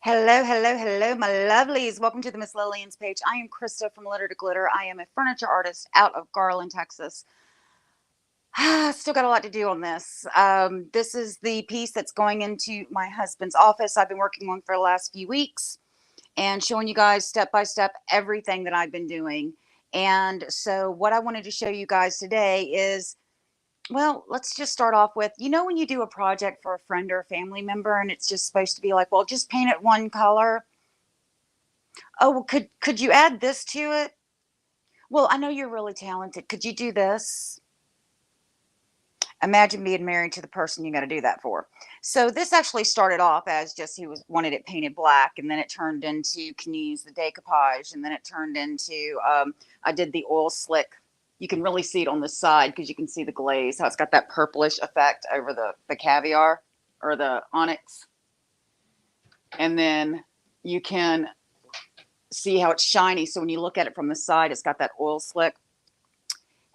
Hello, hello, hello, my lovelies. Welcome to the Miss Lillian's page. I am Crysta from Litter to Glitter. I am a furniture artist out of Garland, Texas. Still got a lot to do on this. This is the piece that's going into my husband's office. I've been working on for the last few weeks and showing you guys step by step everything that I've been doing. And so what I wanted to show you guys today is, well, let's just start off with, when you do a project for a friend or a family member and it's just supposed to be like, well, just paint it one color. Oh, well, could you add this to it? Well, I know you're really talented. Could you do this? Imagine being married to the person you got to do that for. So this actually started off as just he was wanted it painted black, and then it turned into can you use the decoupage, and then it turned into I did the oil slick. You can really see it on the side because you can see the glaze, how it's got that purplish effect over the caviar or the onyx, and then you can see how it's shiny. So when you look at it from the side, it's got that oil slick.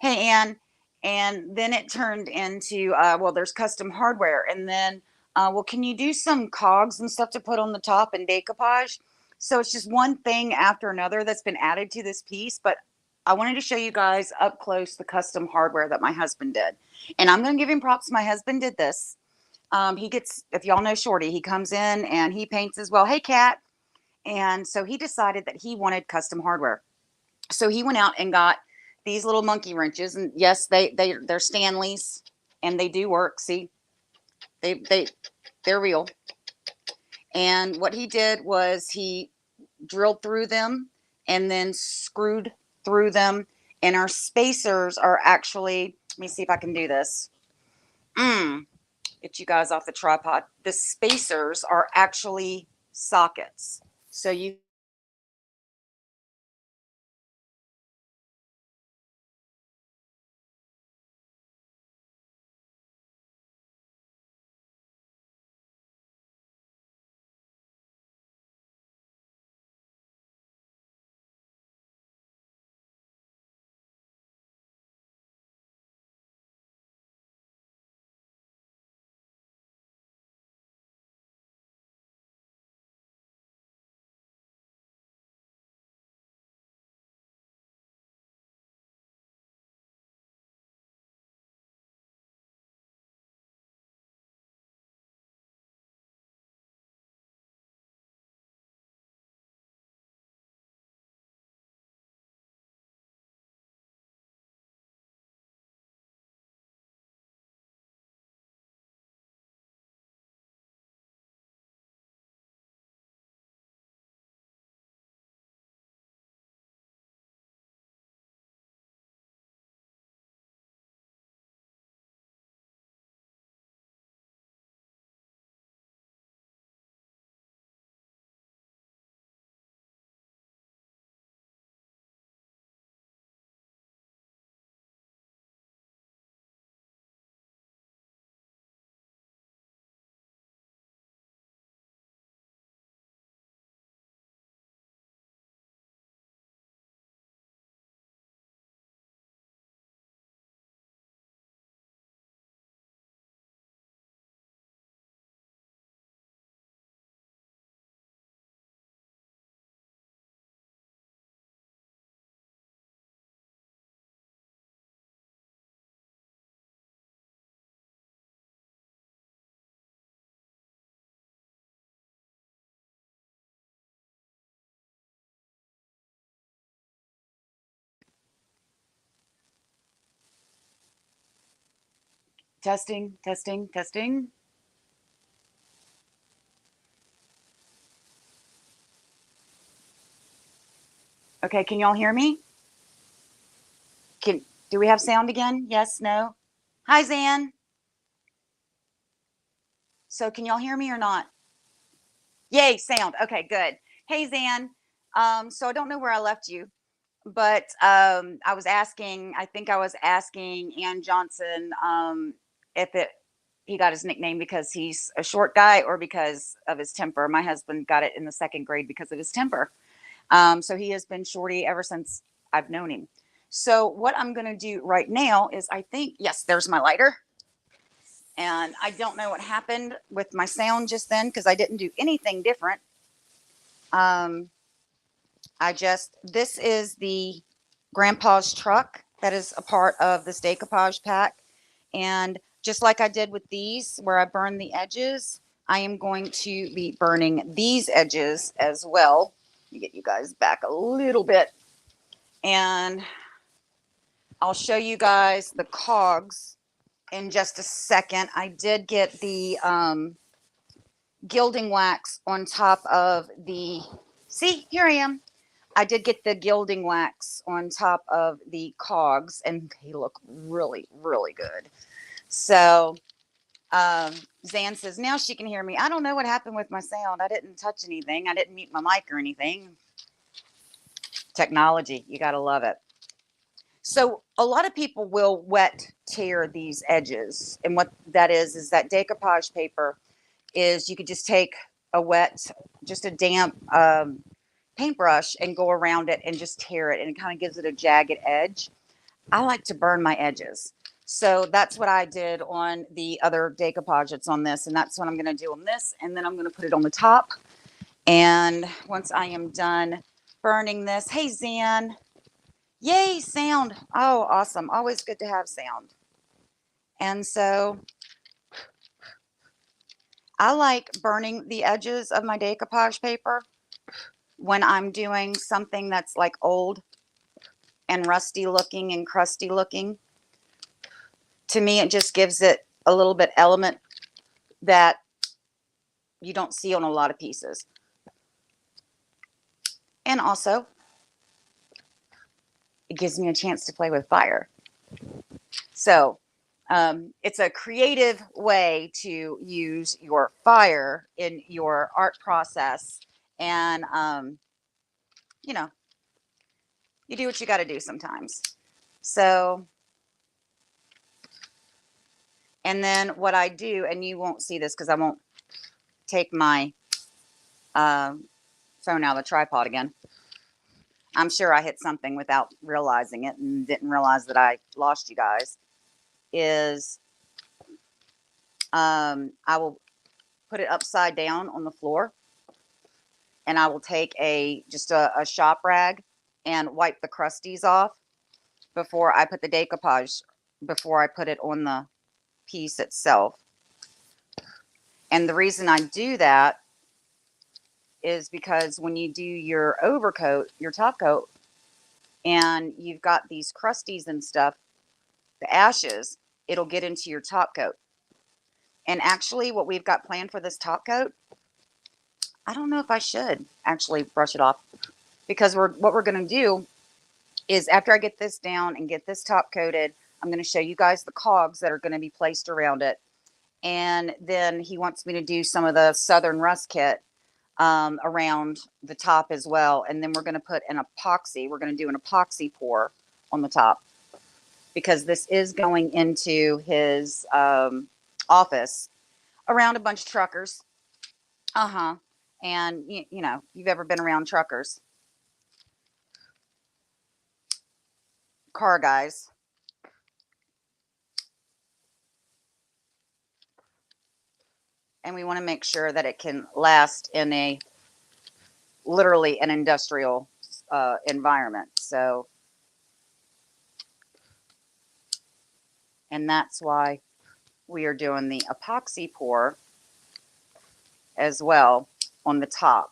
Hey, Ann. And then it turned into, well, there's custom hardware. And then, well, can you do some cogs and stuff to put on the top and decoupage? So it's just one thing after another that's been added to this piece. But I wanted to show you guys up close the custom hardware that my husband did. And I'm going to give him props. My husband did this. He gets, if y'all know Shorty, he comes in and he paints as well. Hey, Cat. And so he decided that he wanted custom hardware. So he went out and got these little monkey wrenches, and yes, they're Stanleys, and they do work. See, they're real. And what he did was he drilled through them and then screwed through them. And our spacers are actually, let me see if I can do this. Get you guys off the tripod. The spacers are actually sockets. So you testing, testing, testing. Okay, can y'all hear me? Can do we have sound again? Yes, no. Hi, Zan. So can y'all hear me or not? Yay, sound. Okay, good. Hey, Zan. So I don't know where I left you, but I was asking. I think I was asking Ann Johnson if it he got his nickname because he's a short guy or because of his temper. My husband got it in the second grade because of his temper. So he has been Shorty ever since I've known him. So what I'm going to do right now is I think, yes, there's my lighter. And I don't know what happened with my sound just then because I didn't do anything different. This is the grandpa's truck that is a part of this decoupage pack. And just like I did with these, where I burned the edges, I am going to be burning these edges as well. Let me get you guys back a little bit. And I'll show you guys the cogs in just a second. I did get the gilding wax on top of the, see, here I am. I did get the gilding wax on top of the cogs, and they look really, really good. So Zan says, now she can hear me. I don't know what happened with my sound. I didn't touch anything. I didn't mute my mic or anything. Technology, you got to love it. So a lot of people will wet tear these edges. And what that is that decoupage paper is you could just take a wet, just a damp paintbrush and go around it and just tear it. And it kind of gives it a jagged edge. I like to burn my edges. So that's what I did on the other decoupage that's on this. And that's what I'm going to do on this. And then I'm going to put it on the top. And once I am done burning this, hey, Zan. Yay, sound. Oh, awesome. Always good to have sound. And so I like burning the edges of my decoupage paper when I'm doing something that's like old and rusty looking and crusty looking. To me, it just gives it a little bit element that you don't see on a lot of pieces. And also, it gives me a chance to play with fire. So it's a creative way to use your fire in your art process. And, you know, you do what you got to do sometimes. So, and then what I do, and you won't see this because I won't take my phone out of the tripod again. I'm sure I hit something without realizing it and didn't realize that I lost you guys. Is I will put it upside down on the floor, and I will take just a shop rag and wipe the crusties off before I put the decoupage, before I put it on the piece itself. And the reason I do that is because when you do your overcoat, your top coat, and you've got these crusties and stuff, the ashes, it'll get into your top coat. And actually what we've got planned for this top coat, I don't know if I should actually brush it off, because what we're going to do is after I get this down and get this top coated, I'm going to show you guys the cogs that are going to be placed around it. And then he wants me to do some of the Southern Rust Kit around the top as well. And then we're going to put an epoxy. We're going to do an epoxy pour on the top, because this is going into his office around a bunch of truckers. And, you know, you've ever been around truckers, car guys. And we want to make sure that it can last in literally an industrial environment. So, and that's why we are doing the epoxy pour as well on the top.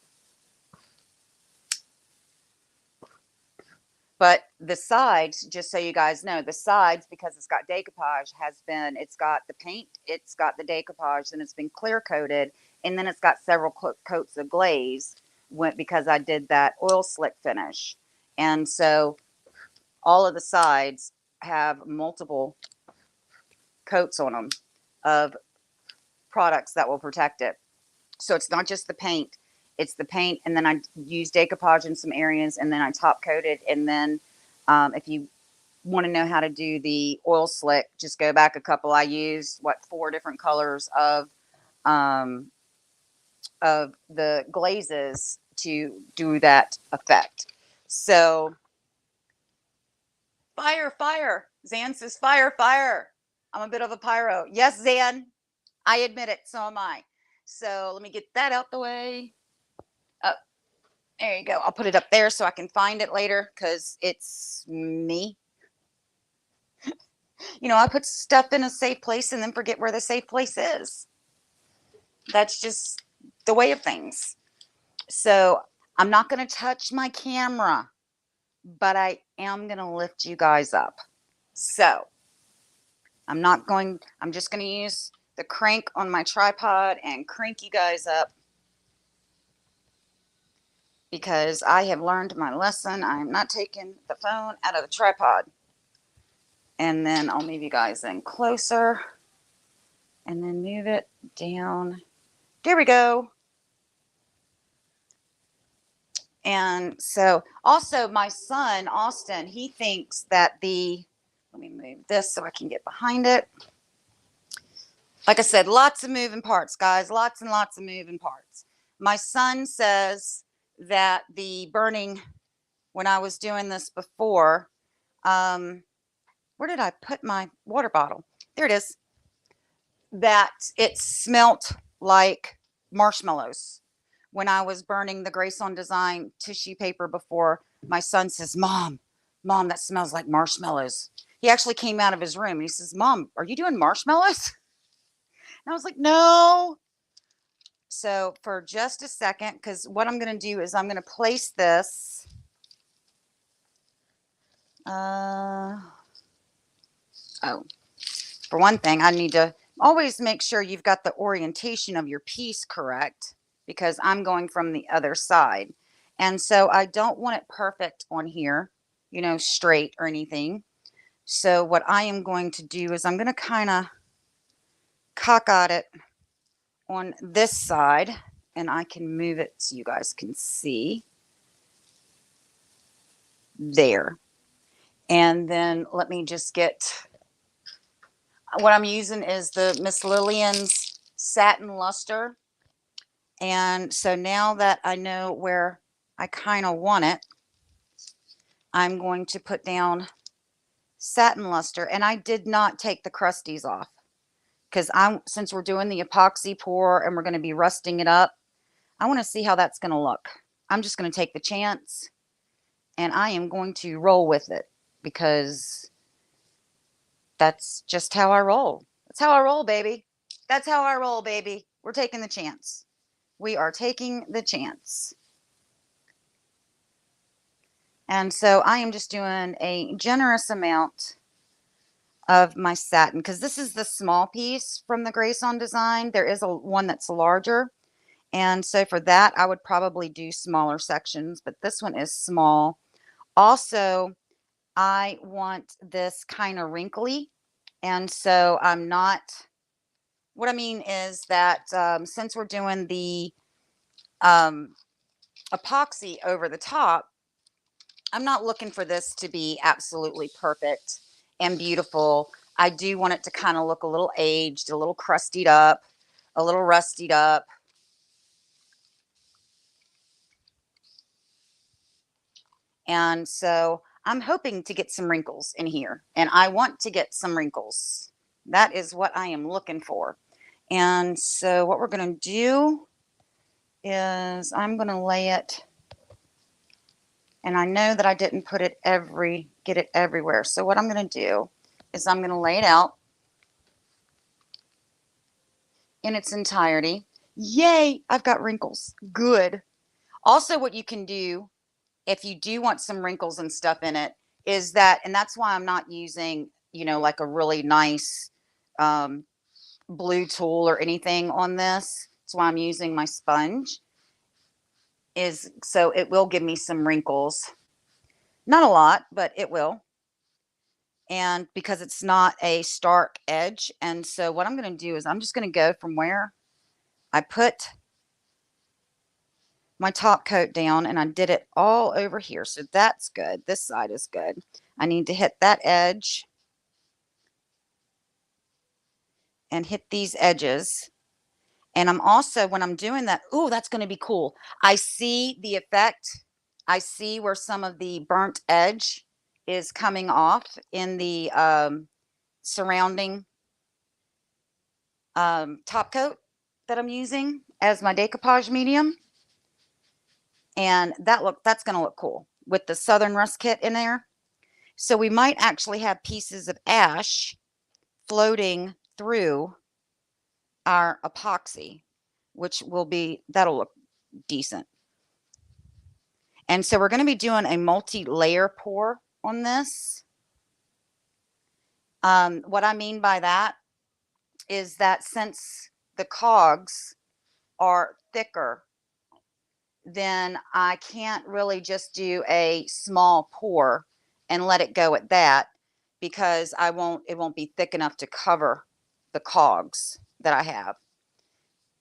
But the sides, just so you guys know, the sides, because it's got decoupage, it's got the paint, it's got the decoupage, and it's been clear coated, and then it's got several coats of glaze because I did that oil slick finish. And so all of the sides have multiple coats on them of products that will protect it. So it's not just the paint. It's the paint, and then I use decoupage in some areas, and then I top coat it. And then if you want to know how to do the oil slick, just go back a couple. I used 4 different colors of the glazes to do that effect. So fire. Zan says fire. I'm a bit of a pyro. Yes, Zan, I admit it. So am I. So let me get that out the way. There you go. I'll put it up there so I can find it later because it's me. You know, I put stuff in a safe place and then forget where the safe place is. That's just the way of things. So I'm not going to touch my camera, but I am going to lift you guys up. So I'm just going to use the crank on my tripod and crank you guys up because I have learned my lesson. I am not taking the phone out of the tripod. And then I'll move you guys in closer and then move it down. There we go. And so also my son, Austin, he thinks that let me move this so I can get behind it. Like I said, lots of moving parts, guys, lots and lots of moving parts. My son says that the burning, when I was doing this before, where did I put my water bottle? There it is. That it smelt like marshmallows. When I was burning the Grace on Design tissue paper before, my son says, Mom, that smells like marshmallows. He actually came out of his room and he says, Mom, are you doing marshmallows? And I was like, no. So for just a second, because what I'm going to do is I'm going to place this. For one thing, I need to always make sure you've got the orientation of your piece correct because I'm going from the other side. And so I don't want it perfect on here, you know, straight or anything. So what I am going to do is I'm going to kind of cock at it on this side, and I can move it so you guys can see. There. And then let me just get, what I'm using is the Miss Lillian's Satin Luster. And so now that I know where I kind of want it, I'm going to put down Satin Luster. And I did not take the crusties off because since we're doing the epoxy pour and we're going to be rusting it up, I want to see how that's going to look. I'm just going to take the chance and I am going to roll with it because that's just how I roll. That's how I roll, baby. That's how I roll, baby. We're taking the chance. We are taking the chance. And so I am just doing a generous amount of my satin because this is the small piece from the Grace on Design. There is one that's larger. And so for that, I would probably do smaller sections, but this one is small. Also, I want this kind of wrinkly. And so I'm not, what I mean is that since we're doing the epoxy over the top, I'm not looking for this to be absolutely perfect and beautiful. I do want it to kind of look a little aged, a little crustied up, a little rustied up. And so I'm hoping to get some wrinkles in here, and I want to get some wrinkles. That is what I am looking for. And so what we're going to do is I'm going to lay it, and I know that I didn't put it get it everywhere. So what I'm going to do is I'm going to lay it out in its entirety. Yay, I've got wrinkles. Good. Also, what you can do if you do want some wrinkles and stuff in it is that, and that's why I'm not using, you know, like a really nice blue tool or anything on this. That's why I'm using my sponge, is so it will give me some wrinkles. Not a lot, but it will. And because it's not a stark edge. And so what I'm going to do is I'm just going to go from where I put my top coat down and I did it all over here. So that's good. This side is good. I need to hit that edge and hit these edges. And I'm also, when I'm doing that, ooh, that's going to be cool. I see the effect. I see where some of the burnt edge is coming off in the surrounding top coat that I'm using as my decoupage medium. And that's going to look cool with the Southern Rust Kit in there. So we might actually have pieces of ash floating through our epoxy, which that'll look decent. And so we're going to be doing a multi-layer pour on this. What I mean by that is that since the cogs are thicker, then I can't really just do a small pour and let it go at that, because it won't be thick enough to cover the cogs that I have.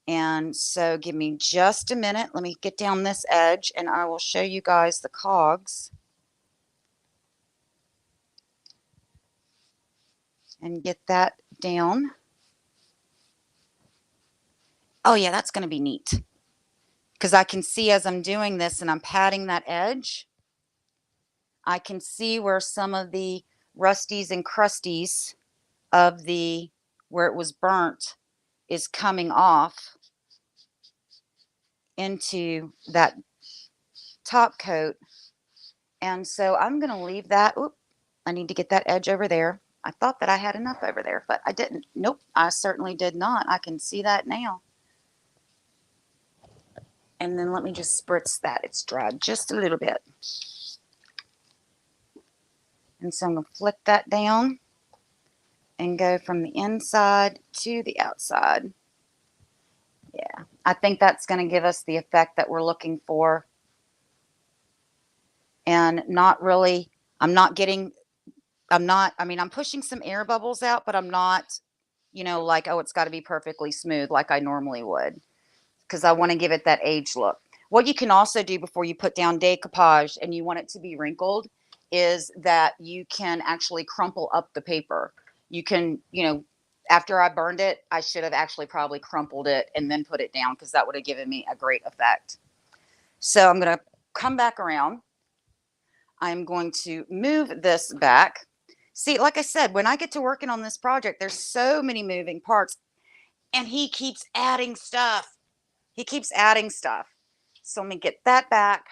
And so give me just a minute. Let me get down this edge and I will show you guys the cogs and get that down. Oh yeah, that's going to be neat, because I can see as I'm doing this and I'm patting that edge, I can see where some of the rusties and crusties of where it was burnt is coming off into that top coat. And so I'm going to leave that. Oop, I need to get that edge over there. I thought that I had enough over there, but I didn't. Nope, I certainly did not. I can see that now. And then let me just spritz that. It's dried just a little bit. And so I'm going to flick that down and go from the inside to the outside. Yeah, I think that's going to give us the effect that we're looking for. And not really, I'm pushing some air bubbles out, but I'm not, like, oh, it's got to be perfectly smooth like I normally would, because I want to give it that age look. What you can also do before you put down decoupage and you want it to be wrinkled is that you can actually crumple up the paper. You can, after I burned it, I should have actually probably crumpled it and then put it down, because that would have given me a great effect. So I'm going to come back around. I'm going to move this back. See, like I said, when I get to working on this project, there's so many moving parts, and he keeps adding stuff. He keeps adding stuff. So let me get that back.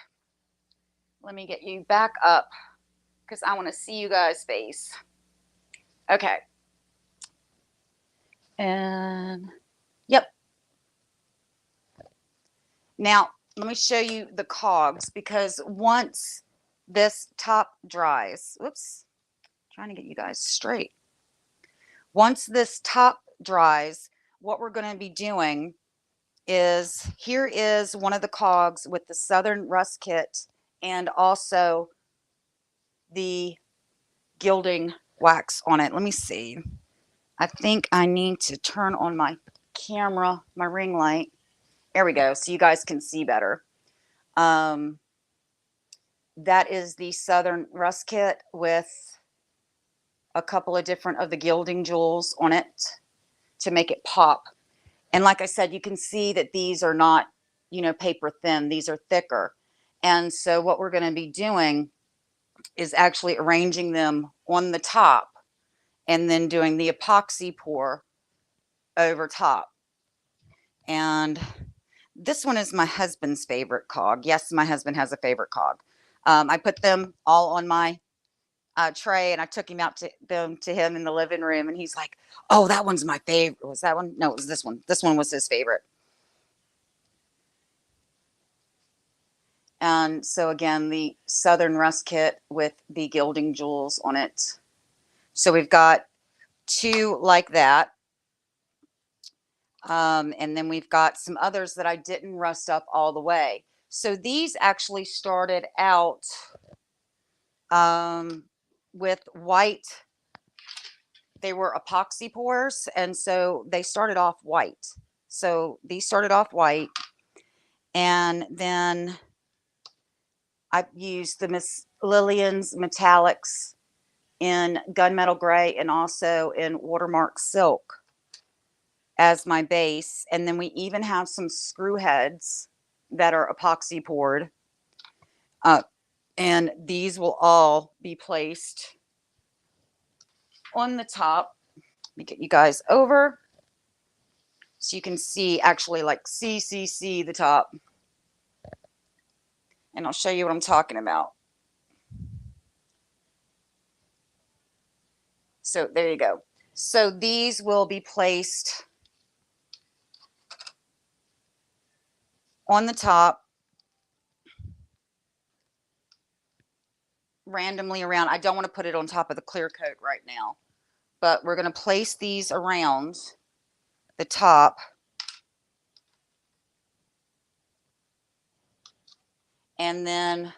Let me get you back up, because I want to see you guys' face. Okay. And yep. Now, let me show you the cogs, because once this top dries, whoops, trying to get you guys straight. Once this top dries, what we're going to be doing is, here is one of the cogs with the Southern Rust Kit and also the gilding wax on it. Let me see. I think I need to turn on my camera, my ring light. There we go, so you guys can see better. That is the Southern Rust Kit with a couple of different of the gilding jewels on it to make it pop. And like I said, you can see that these are not, paper thin. These are thicker. And so what we're going to be doing is actually arranging them on the top and then doing the epoxy pour over top. And this one is my husband's favorite cog. Yes, my husband has a favorite cog. I put them all on my tray, and I took him out to him in the living room, and he's like, "Oh, that one's my favorite." Was that one? No, it was this one. This one was his favorite. And so again, the Southern Rust Kit with the gilding jewels on it. So we've got two like that. And then we've got some others that I didn't rust up all the way. So these actually started out with white. They were epoxy pours, and so they started off white. So these started off white, and then I used the Miss Lillian's Metallics in Gunmetal Gray and also in Watermark Silk as my base. And then we even have some screw heads that are epoxy poured. And these will all be placed on the top. Let me get you guys over so you can see, actually, like see the top. And I'll show you what I'm talking about. So there you go. So these will be placed on the top randomly around. I don't want to put it on top of the clear coat right now, but we're going to place these around the top. And then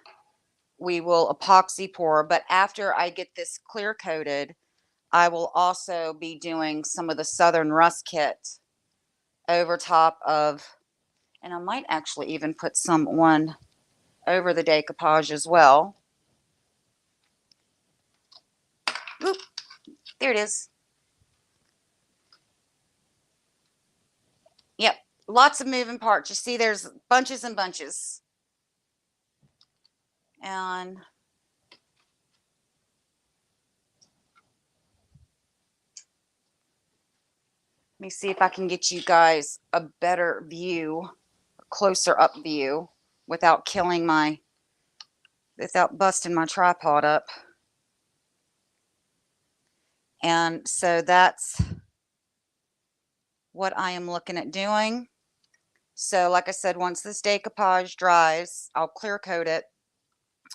we will epoxy pour. But after I get this clear coated, I will also be doing some of the Southern Rust Kit over top of, and I might actually even put some on over the decoupage as well. Oop, there it is. Yep, lots of moving parts. You see there's bunches and bunches. And let me see if I can get you guys a better view, closer up view, without busting my tripod up. And so that's what I am looking at doing. So like I said, once this decoupage dries, I'll clear coat it,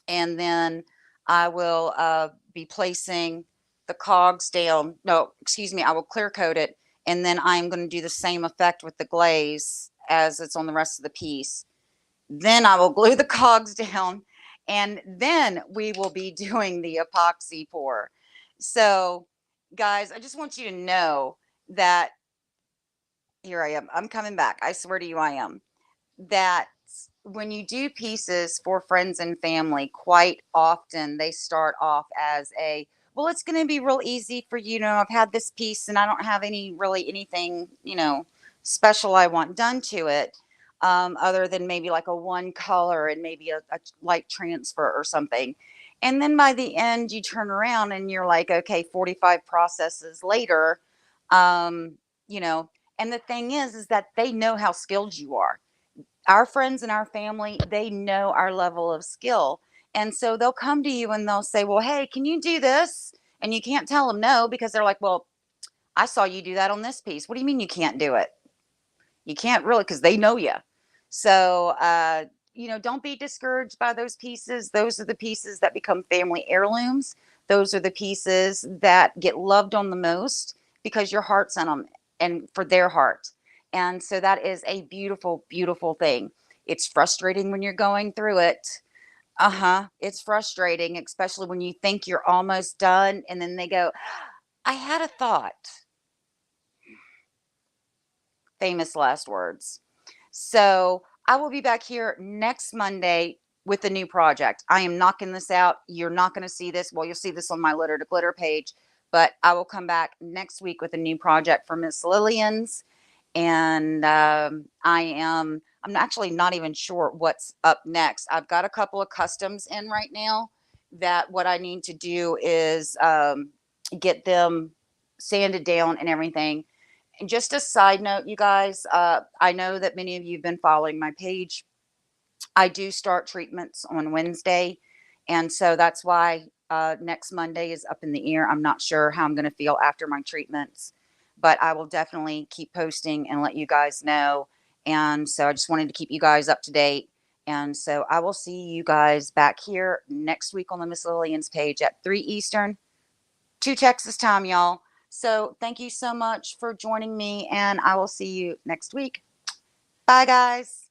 and then I will be placing the cogs down. No, excuse me, I will clear coat it, and then I'm going to do the same effect with the glaze as it's on the rest of the piece. Then I will glue the cogs down, and then we will be doing the epoxy pour. So guys, I just want you to know that here I am. I'm coming back. I swear to you, I am. That when you do pieces for friends and family, quite often they start off as a, well, it's going to be real easy for you. You know, I've had this piece and I don't have anything, you know, special I want done to it, other than maybe like a one color and maybe a light transfer or something. And then by the end, you turn around and you're like, okay, 45 processes later, you know, and the thing is that they know how skilled you are. Our friends and our family, they know our level of skill. And so they'll come to you and they'll say, well, hey, can you do this? And you can't tell them no, because they're like, well, I saw you do that on this piece. What do you mean you can't do it? You can't really, because they know you. So, you know, don't be discouraged by those pieces. Those are the pieces that become family heirlooms. Those are the pieces that get loved on the most because your heart's in them and for their heart. And so that is a beautiful, beautiful thing. It's frustrating when you're going through it. It's frustrating, especially when you think you're almost done and then they go, I had a thought. Famous last words. So I will be back here next Monday with a new project. I am knocking this out. You're not going to see this. Well, you'll see this on my Litter to Glitter page, but I will come back next week with a new project for Miss Lillian's. And I'm actually not even sure what's up next. I've got a couple of customs in right now that what I need to do is get them sanded down and everything. And just a side note, you guys, I know that many of you have been following my page. I do start treatments on Wednesday. And so that's why next Monday is up in the air. I'm not sure how I'm going to feel after my treatments, but I will definitely keep posting and let you guys know. And so I just wanted to keep you guys up to date. And so I will see you guys back here next week on the Miss Lillian's page at 3 Eastern, 2 Texas time, y'all. So thank you so much for joining me, and I will see you next week. Bye, guys.